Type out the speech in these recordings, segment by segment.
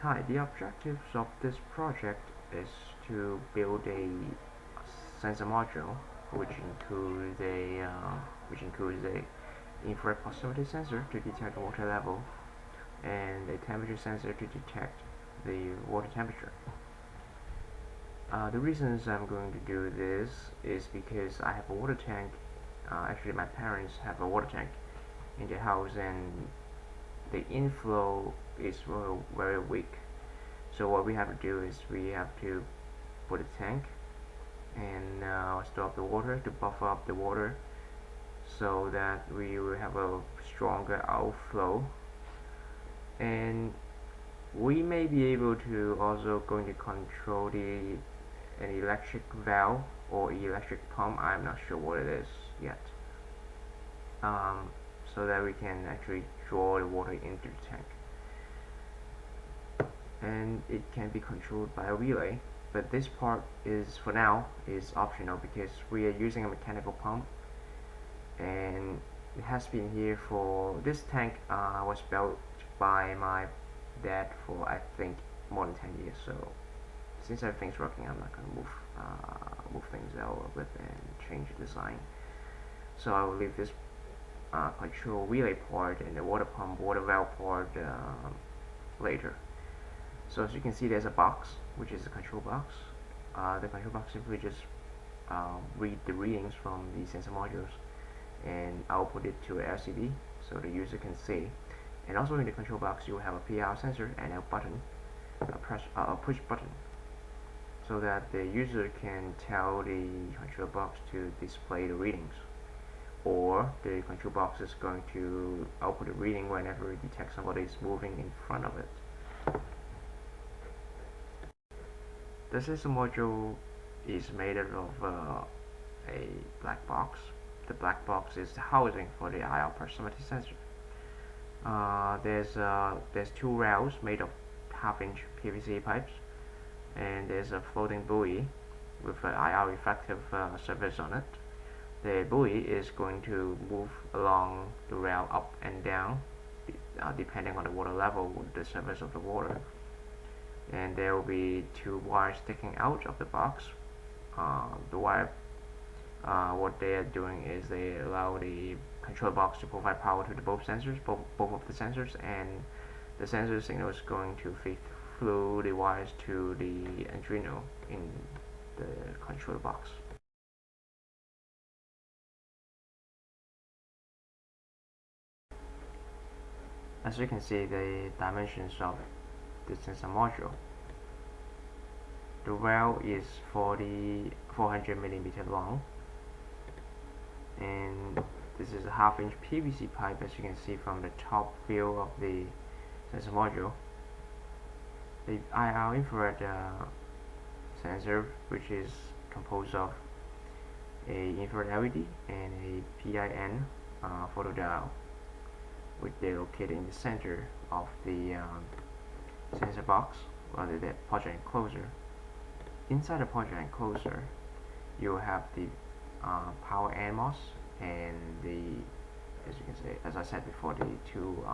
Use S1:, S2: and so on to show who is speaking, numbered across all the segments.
S1: Hi, the objectives of this project is to build a sensor module which includes a infrared proximity sensor to detect water level and a temperature sensor to detect the water temperature. The reasons I'm going to do this is because I have a water tank. Actually, my parents have a water tank in their house, and the inflow is very weak. So what we have to do is we have to put a tank and store up the water to buffer up the water so that we will have a stronger outflow, and we may be able to also going to control an electric valve or electric pump. I'm not sure what it is yet, so that we can actually draw the water into the tank, and it can be controlled by a relay. But this part is, for now, is optional because we are using a mechanical pump, and it has been here for this tank was built by my dad for I think more than 10 years. So since everything's working, I'm not gonna move things out of it and change the design. So I will leave this control relay part and the water pump, water valve part later. So as you can see, there's a box which is a control box. The control box simply just read the readings from the sensor modules and output it to a LCD so the user can see. And also in the control box you will have a PIR sensor and a button, a push button, so that the user can tell the control box to display the readings, or the control box is going to output a reading whenever it detects somebody is moving in front of it. The sensor module is made out of a black box. The black box is the housing for the IR proximity sensor. There's two rails made of half-inch PVC pipes, and there's a floating buoy with an IR reflective surface on it. The buoy is going to move along the rail up and down depending on the water level with the surface of the water. And there will be two wires sticking out of the box. The wire, what they are doing is they allow the control box to provide power to both sensors, both of the sensors, and the sensor signal is going to feed through the wires to the Arduino in the control box. As you can see, the dimensions of the sensor module. The rail is 400 millimeter long, and this is a half-inch PVC pipe, as you can see from the top view of the sensor module. The IR infrared sensor, which is composed of a infrared LED and a PIN photodiode, which they located in the center of the sensor box, or the project enclosure. Inside the project enclosure, you have the power NMOS and as you can see, as I said before, the two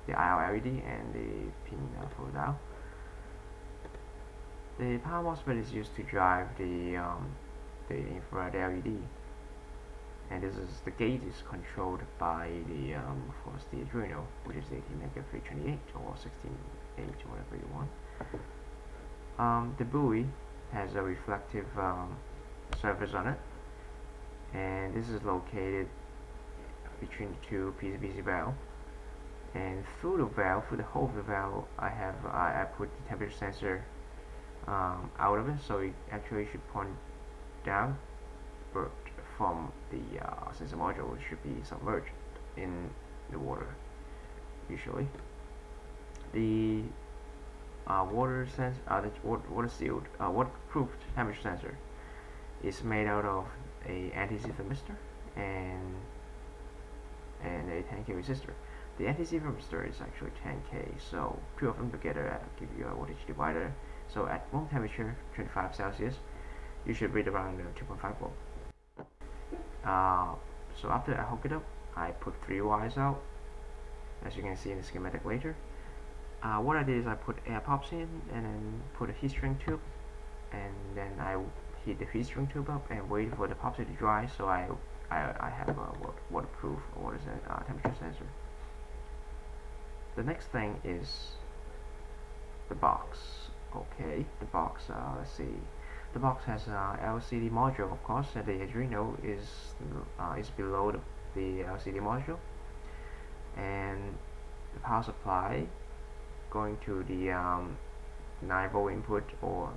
S1: the IR LED and the pin photodiode. The power MOSFET is used to drive the infrared LED, and the gate is controlled by of course the Arduino, which is 18MK328 or 16H, whatever you want. The buoy has a reflective surface on it, and this is located between the two PCBC valves. And through the whole of the valve, I put the temperature sensor out of it, so it actually should point down, but from the sensor module, it should be submerged in the water. Usually, the water sealed, waterproof temperature sensor is made out of a anti-seize thermistor and a 10K resistor. The anti-seize thermistor is actually 10K, so two of them together give you a voltage divider. So at room temperature, 25 Celsius, you should read around 2.5 volt. So after I hook it up, I put 3 wires out, as you can see in the schematic later. What I did is I put air pops in and then put a heat shrink tube, and then I heat the heat shrink tube up and wait for the poxy to dry, so I have a waterproof, or what is it, temperature sensor. The next thing is the box. Okay, the box, let's see. The box has a LCD module, of course, and the Arduino is below the LCD module, and the power supply going to the 9-volt input, or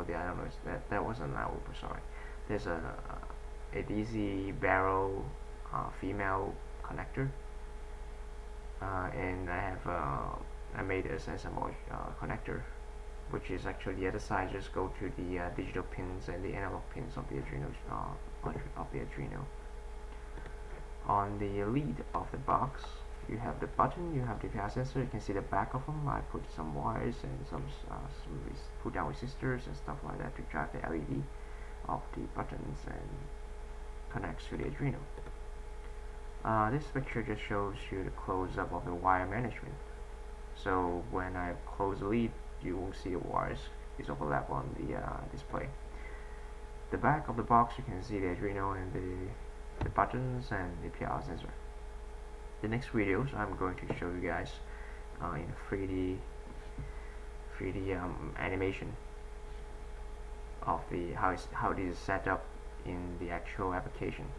S1: the, I don't know, that wasn't 9-volt, sorry. There's a DC barrel female connector, and I made a sensor connector, which is actually the other side. Just go to the digital pins and the analog pins of the Arduino. On the lid of the box, you have the button, you have the power sensor. You can see the back of them. I put some wires and some put down resistors and stuff like that to drive the LED of the buttons and connects to the Arduino. This picture just shows you the close-up of the wire management. So when I close the lid, you won't see the wires is overlap on the display. The back of the box, you can see the Arduino and the buttons and the power sensor. The next videos I'm going to show you guys in 3D animation of how this is set up in the actual application.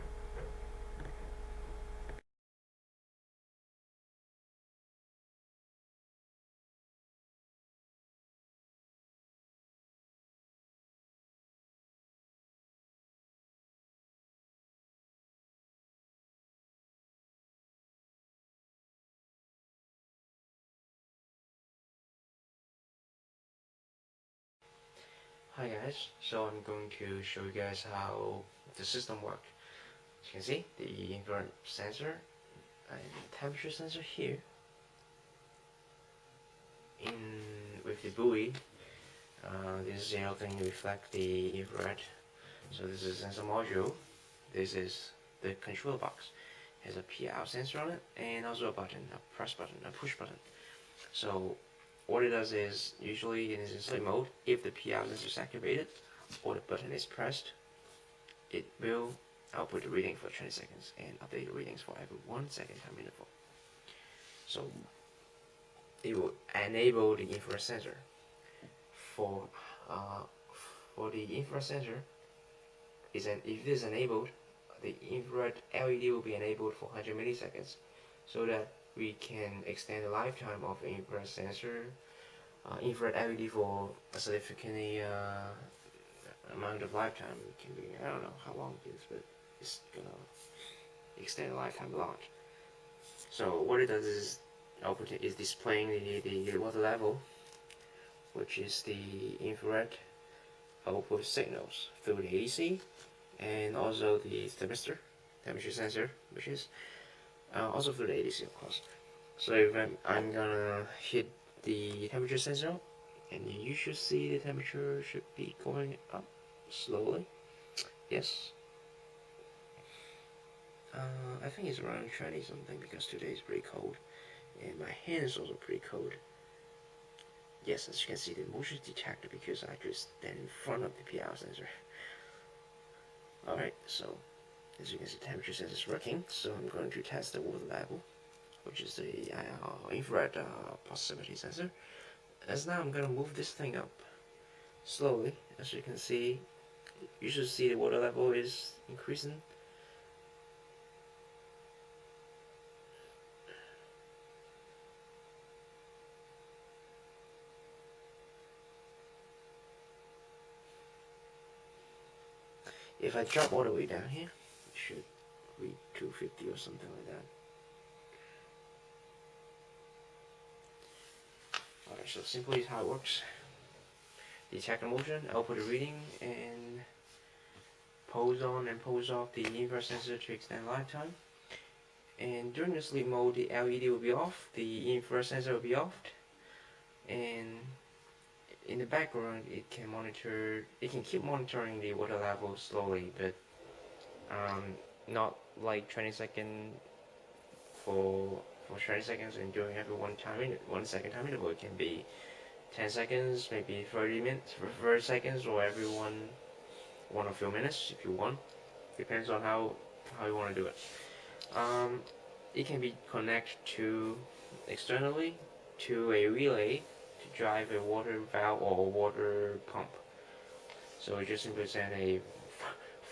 S1: Hi guys, so I'm going to show you guys how the system works. As you can see, the infrared sensor and temperature sensor here with the buoy. This is helping reflect the infrared. So this is the sensor module. This is the control box. It has a PL sensor on it and also a button, a press button, a push button. So what it does is, usually in sleep mode, if the PL sensor is activated or the button is pressed, it will output the reading for 20 seconds and update the readings for every 1 second time interval. So it will enable the infrared sensor. For the infrared sensor, if it is enabled, the infrared LED will be enabled for 100 milliseconds, so that we can extend the lifetime of the infrared sensor, infrared LED for a significantly amount of lifetime. It can be, I don't know how long it is, but it's gonna extend the lifetime a lot. So what it does is displaying the water level, which is the infrared output signals through the AC, and also the thermistor, temperature sensor, which is also through the ADC, of course. So if I'm gonna hit the temperature sensor, and you should see the temperature should be going up slowly. Yes. I think it's around 20 something, because today is pretty cold, and my hand is also pretty cold. Yes, as you can see, the motion is detected because I just stand in front of the PL sensor. Alright, so as you can see, the temperature sensor is working. So I'm going to test the water level, which is the infrared proximity sensor. As now I'm going to move this thing up slowly. As you can see, you should see the water level is increasing. If I drop all the way down here, it should read 250 or something like that. Alright, so simply is how it works. Detect the motion, output the reading, and pose on and pose off the infrared sensor to extend lifetime. And during the sleep mode, the LED will be off, the infrared sensor will be off, and in the background it can keep monitoring the water level slowly, but not like 20 seconds for for 30 seconds, and during every 1 second time interval, it can be 10 seconds, maybe 30 minutes, for 30 seconds, or every one or few minutes if you want. Depends on how you want to do it. It can be connected to externally to a relay to drive a water valve or water pump. So we just simply send a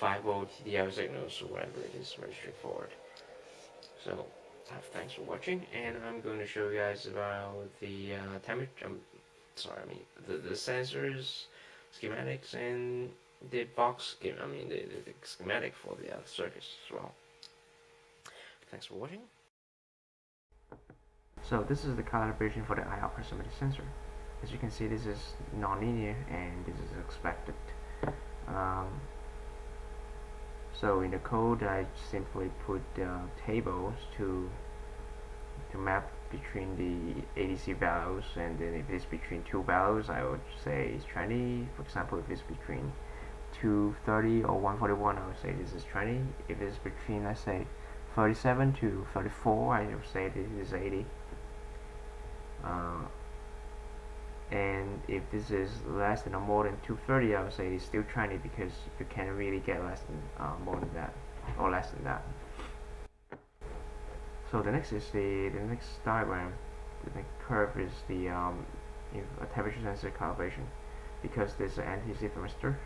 S1: 5-volt TDL signal, so whatever it is, very straightforward. So thanks for watching, and I'm going to show you guys about the temperature. The sensors, schematics, and the box scheme. The schematic for the circuits as well. Thanks for watching. So this is the calibration for the IR proximity sensor. As you can see, this is non-linear and this is expected. So in the code, I simply put tables to map between the ADC values, and then if it's between two values, I would say it's 20. For example, if it's between 230 or 141, I would say this is 20. If it's between, let's say, 37 to 34, I would say this is 80. And if this is less than or more than 230, I would say it's still 20, because you can't really get less than more than that or less than that. So the next is the next diagram. The next curve is the a temperature sensor calibration, because there's an anti-C thermistor.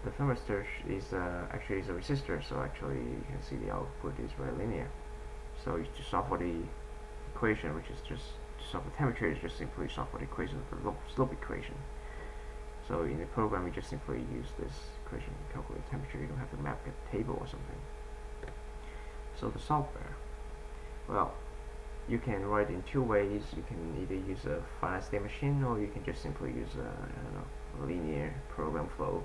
S1: The thermistor is actually is a resistor, so actually you can see the output is very linear. So to solve for the equation, which is just to solve the temperature, is just simply solve for the equation of the slope equation. So in the program, you just simply use this equation to calculate temperature. You don't have to map a table or something. So the software, well, you can write in two ways. You can either use a finite state machine, or you can just simply use a linear program flow.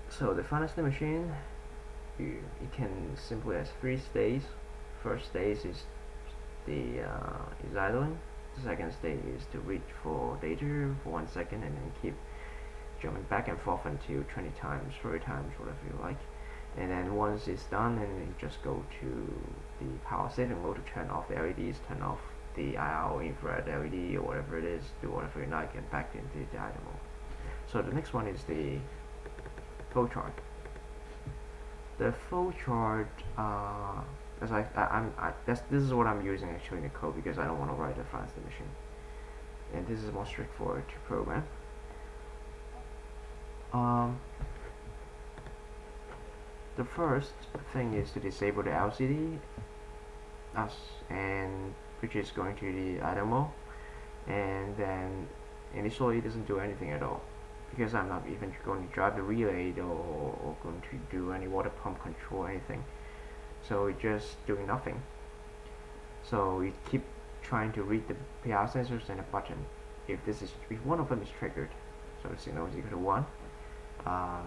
S1: So the finite state machine, you can simply has 3 states. First stage is the is idling. The second stage is to read for data for 1 second and then keep jumping back and forth until 20 times, 30 times, whatever you like. And then once it's done, and then just go to the power saving mode to turn off the LEDs, turn off the IR or infrared LED or whatever it is, do whatever you like, and back into the idle mode. So the next one is the flow chart. The flow chart, this is what I'm using actually in the code, because I don't want to write a finite state machine, and this is more straightforward to program. The first thing is to disable the LCD, and which is going to the idle mode, and then initially it doesn't do anything at all, because I'm not even going to drive the relay or going to do any water pump control or anything. So it's just doing nothing. So you keep trying to read the PR sensors and a button. If one of them is triggered, so the signal is equal to 1,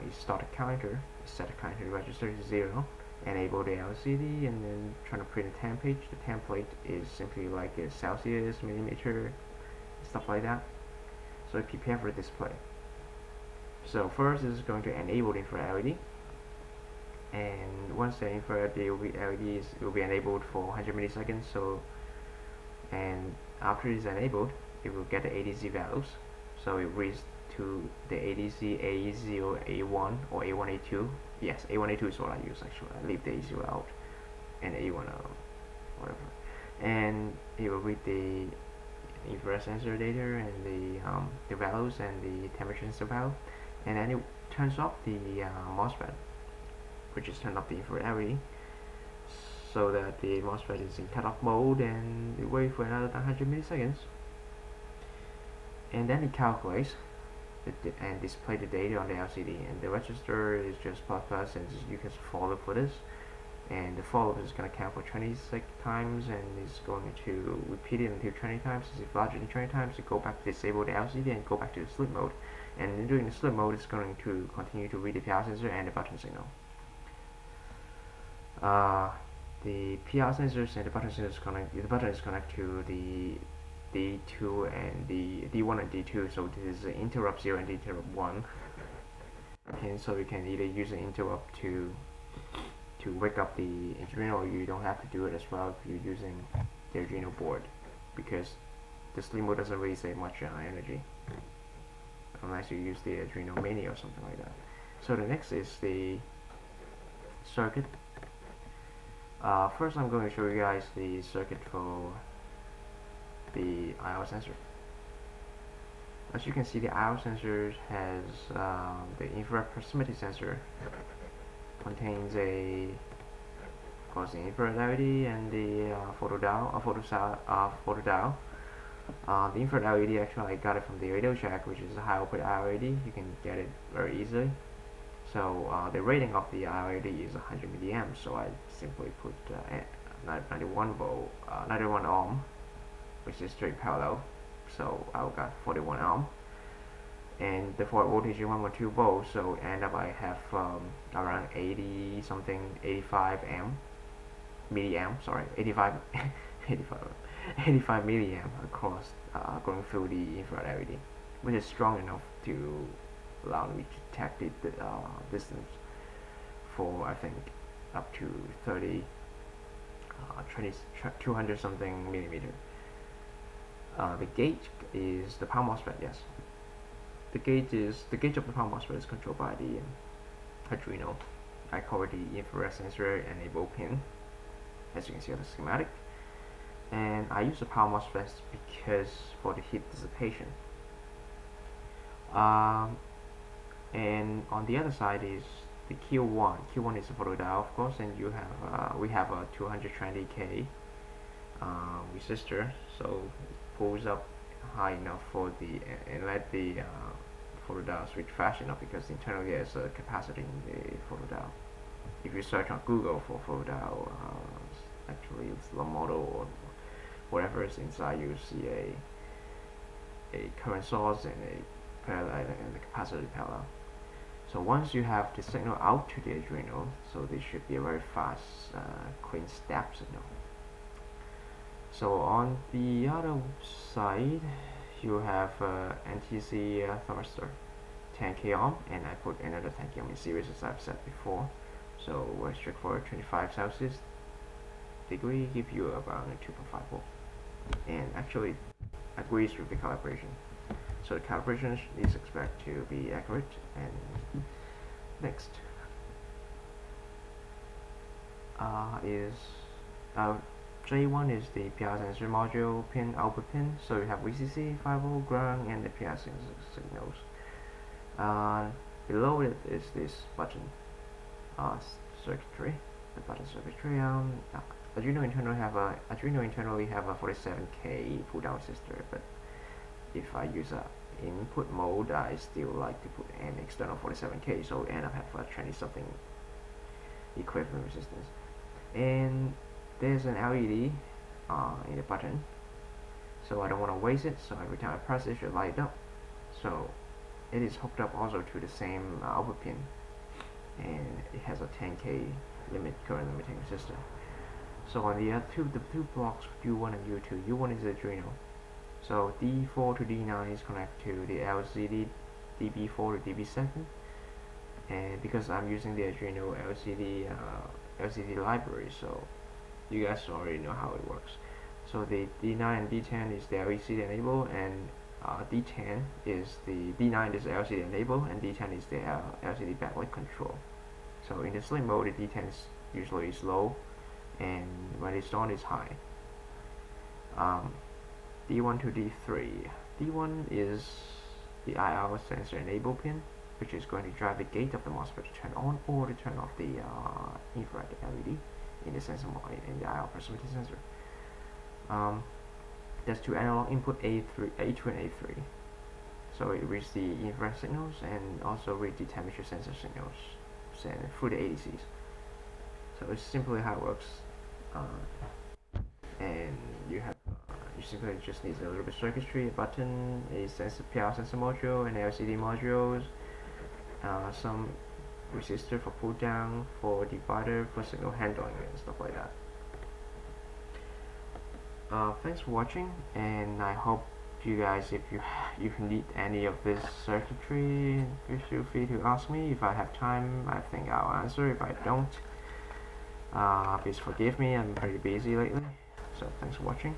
S1: you start a counter, you set a counter to register to 0, enable the LCD, and then trying to print a template. The template is simply like a Celsius, millimeter, stuff like that. So prepare for display. So first, this is going to enable the infrared LED, and once the infrared LED will be enabled for 100 milliseconds. So, and after it is enabled, it will get the ADC values. So it reads to the ADC A0, A1, or A1, A2. Yes, A1, A2 is what I use actually. I leave the A0 out, and A1 whatever. And it will read the infrared sensor data and the values and the temperature sensor value, and then it turns off the MOSFET, which is turn off the infrared LED, so that the MOSFET is in cutoff mode, and it waits for another 100 milliseconds, and then it calculates and display the data on the LCD, and the register is just plus plus, and you can follow for this, and the follow is going to count for 26 times, and it's going to repeat it until 20 times. If it's larger than 20 times, you go back to disable the LCD and go back to the sleep mode, and during the sleep mode, it's going to continue to read the PR sensor and the button signal. The PR sensors and the button sensors the button is connected to the D2 and the D1 and D2, so this is interrupt 0 and interrupt 1. And so we can either use an interrupt to to wake up the Arduino, you don't have to do it as well if you're using the Arduino board, because the sleep mode doesn't really save much energy unless you use the Arduino Mini or something like that. So the next is the circuit. First I'm going to show you guys the circuit for the IR sensor. As you can see, the IR sensor has the infrared proximity sensor, contains of course, the infrared LED and the photodial. The infrared LED, actually I got it from the Radio Shack, which is a high output LED. You can get it very easily. So the rating of the LED is 100 milliamps. So I simply put 91 ohm, which is straight parallel. So I got 41 ohm, and the forward voltage is 1.2 volts. So end up I have around 80 something, 85 milliamp. Sorry, 85 milliamp across going through the infrared LED, which is strong enough to allow me to detect the distance for, I think, up to 200 something millimeter. The gauge is the power MOSFET. Yes, the gauge of the power MOSFET is controlled by the Arduino. I call it the infrared sensor enable pin, as you can see on the schematic. And I use the power MOSFET because for the heat dissipation. And on the other side is the Q1. Q1 is a photodial, of course, and you have we have a 220K resistor, so it pulls up high enough for the and let the photodial switch fast enough, because internally there's a capacitor in the photodial. If you search on Google for photodial, actually it's the model or whatever is inside, you see a current source and a parallel and the capacitor parallel. So once you have the signal out to the Arduino, so this should be a very fast, clean step signal. So on the other side, you have NTC thermistor, 10K ohm, and I put another 10K ohm in series as I've said before. So we're straightforward, 25 Celsius degree give you about 2.5 volt, and actually agrees with the calibration. So the calibration is expected to be accurate. And next is J1 is the PI sensor module pin output pin. So you have VCC, 5 volt, ground, and the PI sensor signals. Below it is this button circuitry. The button circuitry. Arduino internally have a 47K pull down resistor, but if I use a input mode, I still like to put an external 47K, so end up have a 20 something equivalent resistance. And there's an LED in the button, so I don't want to waste it, so every time I press it should light up. So it is hooked up also to the same output pin, and it has a 10K current limiting resistor. So on the two blocks, U1 and U2, U1 is Arduino. So D4 to D9 is connected to the LCD, DB4 to DB7, and because I'm using the Arduino LCD library, so you guys already know how it works. So the D9 and D10 is the LCD enable, and D9 is the LCD enable, and D10 is the LCD backlight control. So in the sleep mode, the D10 is usually low, and when it's on, it's high. D1 to D3. D1 is the IR sensor enable pin, which is going to drive the gate of the MOSFET to turn on or to turn off the infrared LED in the sensor in the IR proximity sensor. There's two analog input, A2 and A3. So it reads the infrared signals and also read the temperature sensor signals through the ADCs. So it's simply how it works. And you simply just need a little bit of circuitry, a button, a PI sensor module, and LCD modules, some resistor for pull down, for divider, for signal handling, and stuff like that. Thanks for watching, and I hope you guys, if you need any of this circuitry, feel free to ask me. If I have time, I think I'll answer. If I don't, Please forgive me, I'm pretty busy lately. So thanks for watching.